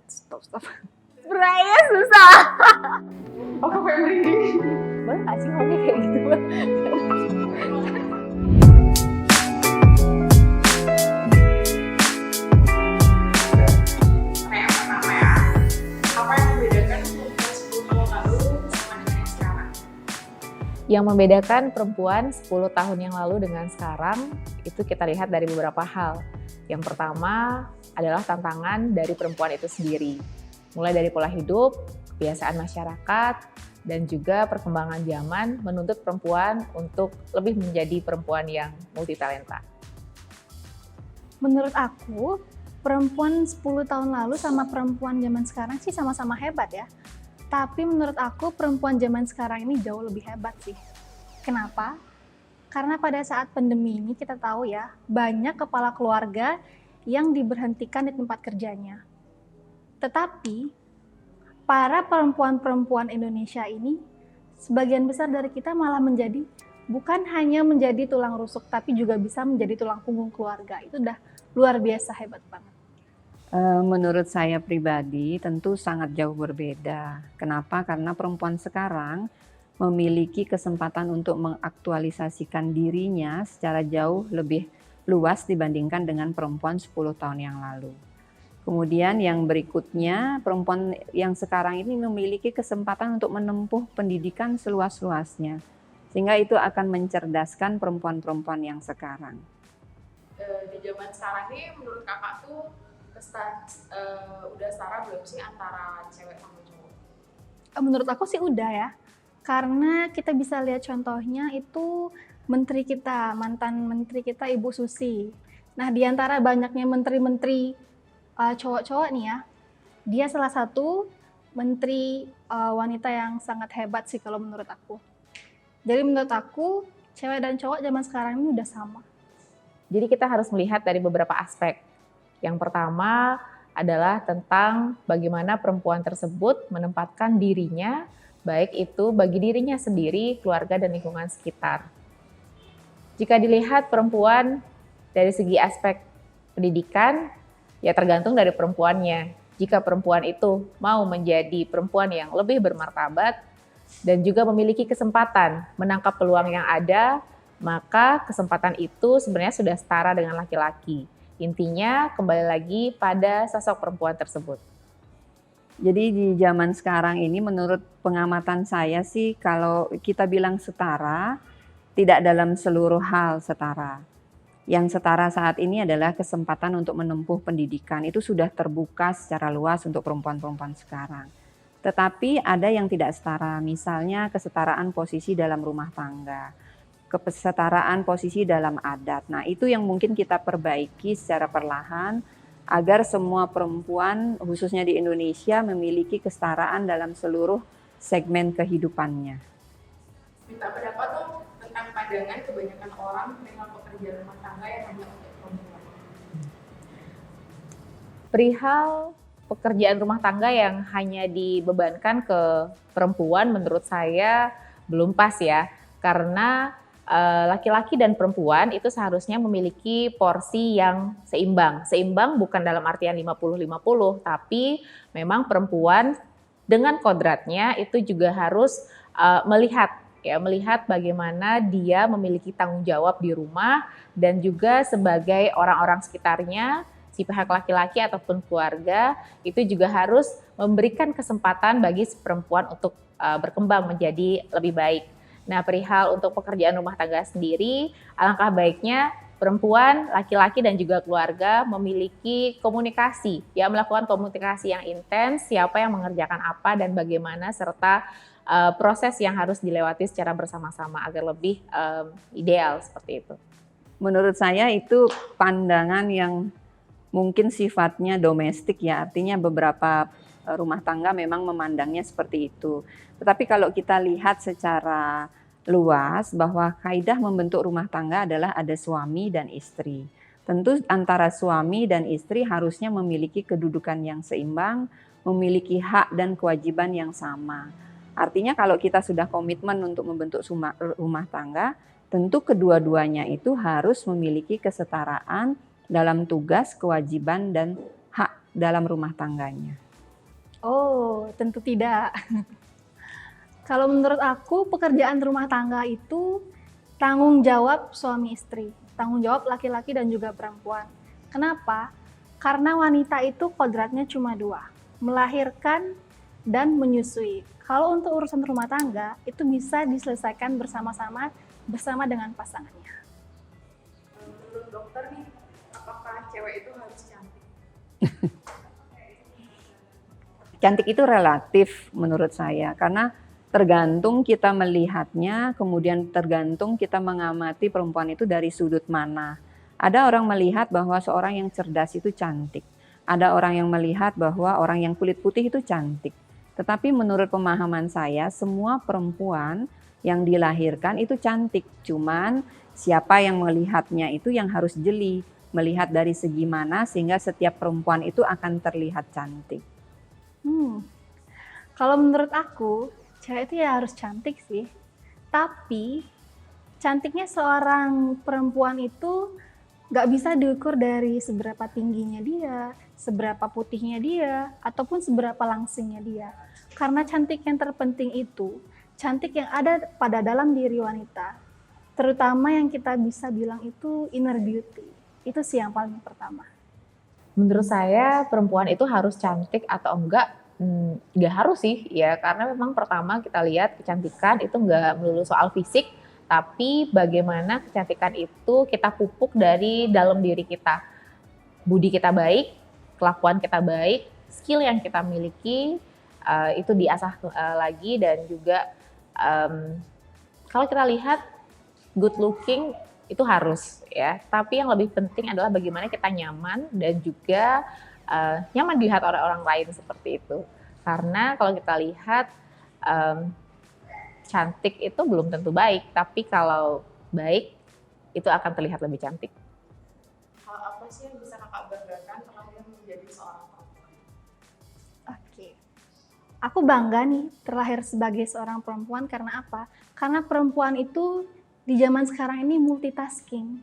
Stop. Beraya susah. Oh, kamu yang merinding. Boleh nggak sih ngomongnya kayak gitu? Kayak pertama ya, apa yang membedakan perempuan 10 tahun lalu sama dengan yang sekarang? Yang membedakan perempuan 10 tahun yang lalu dengan sekarang itu kita lihat dari beberapa hal. Yang pertama adalah tantangan dari perempuan itu sendiri. Mulai dari pola hidup, kebiasaan masyarakat, dan juga perkembangan zaman menuntut perempuan untuk lebih menjadi perempuan yang multitalenta. Menurut aku, perempuan 10 tahun lalu sama perempuan zaman sekarang sih sama-sama hebat ya. Tapi menurut aku perempuan zaman sekarang ini jauh lebih hebat sih. Kenapa? Karena pada saat pandemi ini kita tahu ya, banyak kepala keluarga yang diberhentikan di tempat kerjanya. Tetapi, para perempuan-perempuan Indonesia ini, sebagian besar dari kita malah bukan hanya menjadi tulang rusuk, tapi juga bisa menjadi tulang punggung keluarga. Itu udah luar biasa hebat banget. Menurut saya pribadi tentu sangat jauh berbeda. Kenapa? Karena perempuan sekarang memiliki kesempatan untuk mengaktualisasikan dirinya secara jauh lebih luas dibandingkan dengan perempuan 10 tahun yang lalu. Kemudian yang berikutnya, perempuan yang sekarang ini memiliki kesempatan untuk menempuh pendidikan seluas-luasnya. Sehingga itu akan mencerdaskan perempuan-perempuan yang sekarang. Di zaman sekarang ini menurut kakak tuh udah setara belum sih antara cewek sama cowok? Menurut aku sih udah ya. Karena kita bisa lihat contohnya itu menteri kita, mantan menteri kita Ibu Susi. Nah, di antara banyaknya menteri-menteri cowok-cowok nih ya, dia salah satu menteri wanita yang sangat hebat sih kalau menurut aku. Jadi menurut aku, cewek dan cowok zaman sekarang ini udah sama. Jadi kita harus melihat dari beberapa aspek. Yang pertama adalah tentang bagaimana perempuan tersebut menempatkan dirinya, baik itu bagi dirinya sendiri, keluarga, dan lingkungan sekitar. Jika dilihat perempuan dari segi aspek pendidikan, ya tergantung dari perempuannya. Jika perempuan itu mau menjadi perempuan yang lebih bermartabat dan juga memiliki kesempatan menangkap peluang yang ada, maka kesempatan itu sebenarnya sudah setara dengan laki-laki. Intinya kembali lagi pada sosok perempuan tersebut. Jadi di zaman sekarang ini menurut pengamatan saya sih kalau kita bilang setara, tidak dalam seluruh hal setara. Yang setara saat ini adalah kesempatan untuk menempuh pendidikan. Itu sudah terbuka secara luas untuk perempuan-perempuan sekarang. Tetapi ada yang tidak setara, misalnya kesetaraan posisi dalam rumah tangga, kesetaraan posisi dalam adat. Nah, itu yang mungkin kita perbaiki secara perlahan agar semua perempuan, khususnya di Indonesia, memiliki kesetaraan dalam seluruh segmen kehidupannya. Minta pendapat tuh tentang pandangan kebanyakan orang dengan pekerjaan rumah tangga yang hanya untuk perempuan. Perihal pekerjaan rumah tangga yang hanya dibebankan ke perempuan menurut saya belum pas ya. Karena laki-laki dan perempuan itu seharusnya memiliki porsi yang seimbang. Seimbang bukan dalam artian 50-50, tapi memang perempuan dengan kodratnya itu juga harus melihat bagaimana dia memiliki tanggung jawab di rumah dan juga sebagai orang-orang sekitarnya, si pihak laki-laki ataupun keluarga itu juga harus memberikan kesempatan bagi si perempuan untuk berkembang menjadi lebih baik. Nah, perihal untuk pekerjaan rumah tangga sendiri, alangkah baiknya perempuan, laki-laki, dan juga keluarga memiliki komunikasi, ya melakukan komunikasi yang intens, siapa yang mengerjakan apa dan bagaimana, serta proses yang harus dilewati secara bersama-sama agar lebih ideal seperti itu. Menurut saya itu pandangan yang mungkin sifatnya domestik ya, artinya beberapa rumah tangga memang memandangnya seperti itu. Tetapi kalau kita lihat secara luas bahwa kaidah membentuk rumah tangga adalah ada suami dan istri. Tentu antara suami dan istri harusnya memiliki kedudukan yang seimbang, memiliki hak dan kewajiban yang sama. Artinya kalau kita sudah komitmen untuk membentuk rumah tangga, tentu kedua-duanya itu harus memiliki kesetaraan dalam tugas, kewajiban, dan hak dalam rumah tangganya? Oh, tentu tidak. Kalau menurut aku, pekerjaan rumah tangga itu tanggung jawab suami istri, tanggung jawab laki-laki dan juga perempuan. Kenapa? Karena wanita itu kodratnya cuma dua, melahirkan dan menyusui. Kalau untuk urusan rumah tangga, itu bisa diselesaikan bersama-sama bersama dengan pasangannya. Menurut dokter nih, apakah cewek itu harus cantik? Cantik itu relatif menurut saya, karena tergantung kita melihatnya, kemudian tergantung kita mengamati perempuan itu dari sudut mana. Ada orang melihat bahwa seorang yang cerdas itu cantik. Ada orang yang melihat bahwa orang yang kulit putih itu cantik. Tetapi menurut pemahaman saya, semua perempuan yang dilahirkan itu cantik. Cuman siapa yang melihatnya itu yang harus jeli. Melihat dari segi mana sehingga setiap perempuan itu akan terlihat cantik. Kalau menurut aku, cewek itu ya harus cantik sih. Tapi cantiknya seorang perempuan itu gak bisa diukur dari seberapa tingginya dia, seberapa putihnya dia, ataupun seberapa langsingnya dia. Karena cantik yang terpenting itu, cantik yang ada pada dalam diri wanita. Terutama yang kita bisa bilang itu inner beauty. Itu sih yang paling pertama. Menurut saya perempuan itu harus cantik atau enggak, nggak harus sih ya, karena memang pertama kita lihat kecantikan itu nggak melulu soal fisik, tapi bagaimana kecantikan itu kita pupuk dari dalam diri kita. Budi kita baik, kelakuan kita baik, skill yang kita miliki itu diasah lagi, dan juga kalau kita lihat good looking itu harus ya, tapi yang lebih penting adalah bagaimana kita nyaman dan juga nyaman dilihat oleh orang lain seperti itu. Karena kalau kita lihat cantik itu belum tentu baik, tapi kalau baik itu akan terlihat lebih cantik. Hal apa sih yang bisa kakak banggakan terlahir menjadi seorang perempuan? Oke. Aku bangga nih terlahir sebagai seorang perempuan karena apa? Karena perempuan itu di zaman sekarang ini multitasking.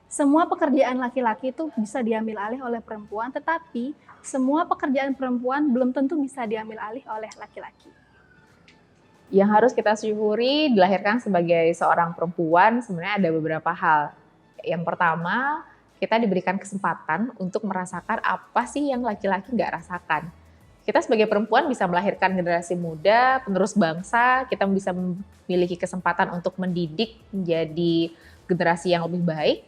Semua pekerjaan laki-laki itu bisa diambil alih oleh perempuan, tetapi semua pekerjaan perempuan belum tentu bisa diambil alih oleh laki-laki. Yang harus kita syukuri dilahirkan sebagai seorang perempuan sebenarnya ada beberapa hal. Yang pertama, kita diberikan kesempatan untuk merasakan apa sih yang laki-laki nggak rasakan. Kita sebagai perempuan bisa melahirkan generasi muda, penerus bangsa, kita bisa memiliki kesempatan untuk mendidik menjadi generasi yang lebih baik,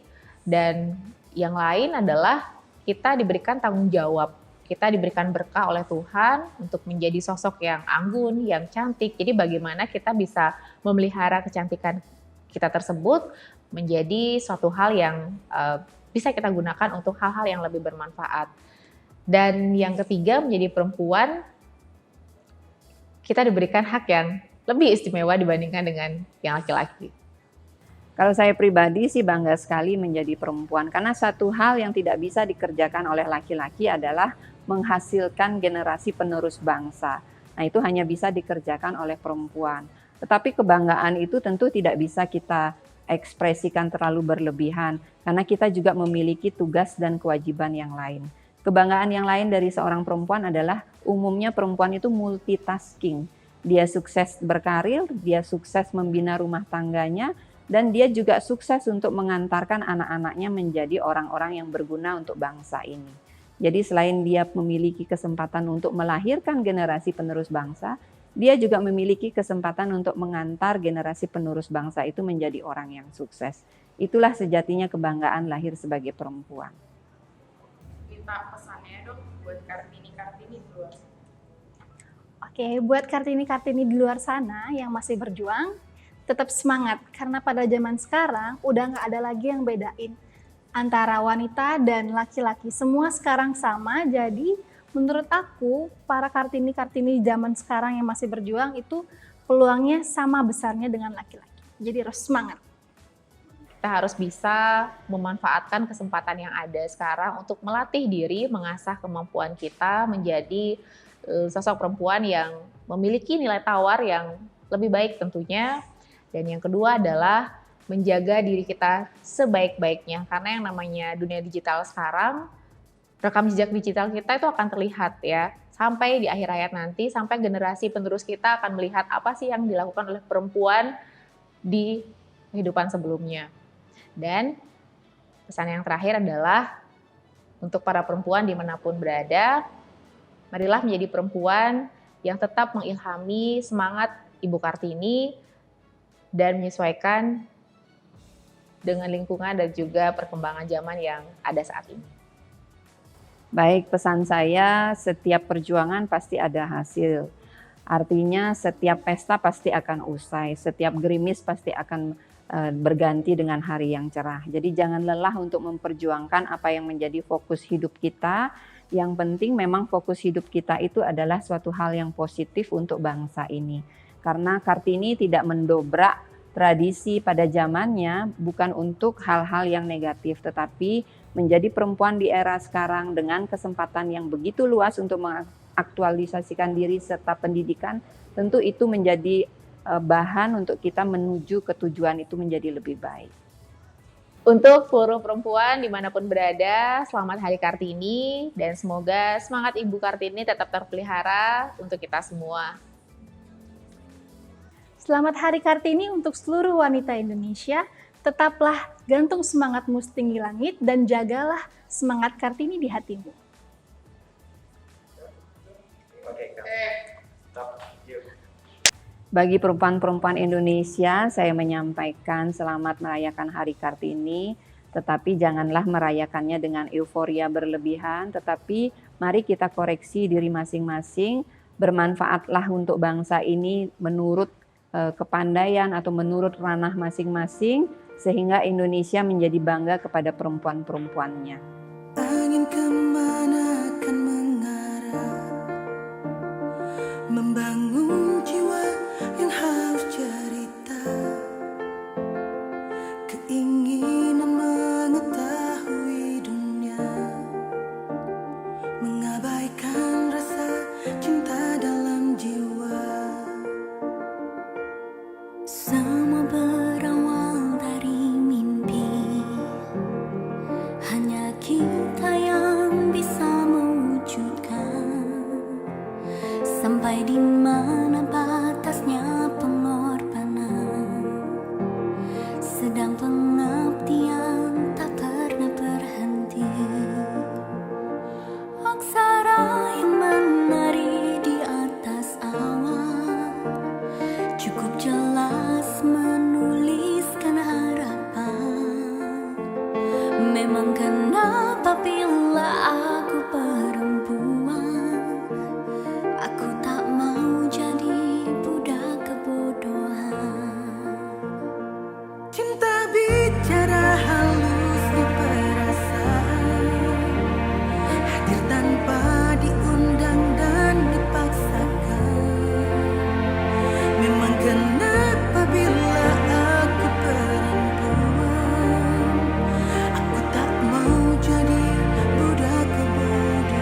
dan yang lain adalah kita diberikan tanggung jawab. Kita diberikan berkah oleh Tuhan untuk menjadi sosok yang anggun, yang cantik. Jadi bagaimana kita bisa memelihara kecantikan kita tersebut menjadi suatu hal yang bisa kita gunakan untuk hal-hal yang lebih bermanfaat. Dan yang ketiga, menjadi perempuan, kita diberikan hak yang lebih istimewa dibandingkan dengan yang laki-laki. Kalau saya pribadi sih bangga sekali menjadi perempuan, karena satu hal yang tidak bisa dikerjakan oleh laki-laki adalah menghasilkan generasi penerus bangsa. Nah, itu hanya bisa dikerjakan oleh perempuan. Tetapi kebanggaan itu tentu tidak bisa kita ekspresikan terlalu berlebihan, karena kita juga memiliki tugas dan kewajiban yang lain. Kebanggaan yang lain dari seorang perempuan adalah umumnya perempuan itu multitasking. Dia sukses berkarir, dia sukses membina rumah tangganya, dan dia juga sukses untuk mengantarkan anak-anaknya menjadi orang-orang yang berguna untuk bangsa ini. Jadi selain dia memiliki kesempatan untuk melahirkan generasi penerus bangsa, dia juga memiliki kesempatan untuk mengantar generasi penerus bangsa itu menjadi orang yang sukses. Itulah sejatinya kebanggaan lahir sebagai perempuan. Minta pesannya dong buat Kartini-Kartini di luar sana. Oke, buat Kartini-Kartini di luar sana yang masih berjuang, tetap semangat. Karena pada zaman sekarang udah nggak ada lagi yang bedain antara wanita dan laki-laki. Semua sekarang sama, jadi menurut aku para Kartini-Kartini zaman sekarang yang masih berjuang itu peluangnya sama besarnya dengan laki-laki. Jadi harus semangat. Kita harus bisa memanfaatkan kesempatan yang ada sekarang untuk melatih diri, mengasah kemampuan kita menjadi sosok perempuan yang memiliki nilai tawar yang lebih baik tentunya. Dan yang kedua adalah menjaga diri kita sebaik-baiknya. Karena yang namanya dunia digital sekarang rekam jejak digital kita itu akan terlihat ya, sampai di akhir hayat nanti, sampai generasi penerus kita akan melihat apa sih yang dilakukan oleh perempuan di kehidupan sebelumnya. Dan pesan yang terakhir adalah untuk para perempuan dimanapun berada, marilah menjadi perempuan yang tetap mengilhami semangat Ibu Kartini dan menyesuaikan dengan lingkungan dan juga perkembangan zaman yang ada saat ini. Baik, pesan saya, setiap perjuangan pasti ada hasil. Artinya setiap pesta pasti akan usai, setiap gerimis pasti akan berganti dengan hari yang cerah. Jadi jangan lelah untuk memperjuangkan apa yang menjadi fokus hidup kita. Yang penting memang fokus hidup kita itu adalah suatu hal yang positif untuk bangsa ini. Karena Kartini tidak mendobrak tradisi pada zamannya bukan untuk hal-hal yang negatif, tetapi menjadi perempuan di era sekarang dengan kesempatan yang begitu luas untuk mengaktualisasikan diri serta pendidikan, tentu itu menjadi bahan untuk kita menuju ke tujuan itu menjadi lebih baik. Untuk seluruh perempuan dimanapun berada, selamat Hari Kartini dan semoga semangat Ibu Kartini tetap terpelihara untuk kita semua. Selamat Hari Kartini untuk seluruh wanita Indonesia. Tetaplah gantung semangatmu setinggi langit dan jagalah semangat Kartini di hatimu. Bagi perempuan-perempuan Indonesia, saya menyampaikan selamat merayakan Hari Kartini, tetapi janganlah merayakannya dengan euforia berlebihan, tetapi mari kita koreksi diri masing-masing, bermanfaatlah untuk bangsa ini menurut kepandaian atau menurut ranah masing-masing, sehingga Indonesia menjadi bangga kepada perempuan-perempuannya. Angin kemana akan mengarah, membangun jiwa yang haus cerita, keinginan mengetahui dunia, mengabaikan rasa cinta dalam jiwa. Semua berawal dari mimpi, hanya kita yang bisa mewujudkan. Sampai di mana batasnya pengorbanan, sedang pengabdian tak pernah berhenti. Aksara yang menari di atas awan cukup jelas menuliskan harapan. Memang kenapa bila aku perempuan, aku tak mau jadi budak kebodohan. Cinta bicara halusnya perasaan, hadir tanpa diundang dan dipaksakan. Memang kenapa bila aku perempuan, aku tak mau jadi budak kebodohan.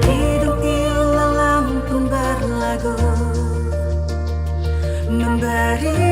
Hidung ilalang pun berlagu, memberi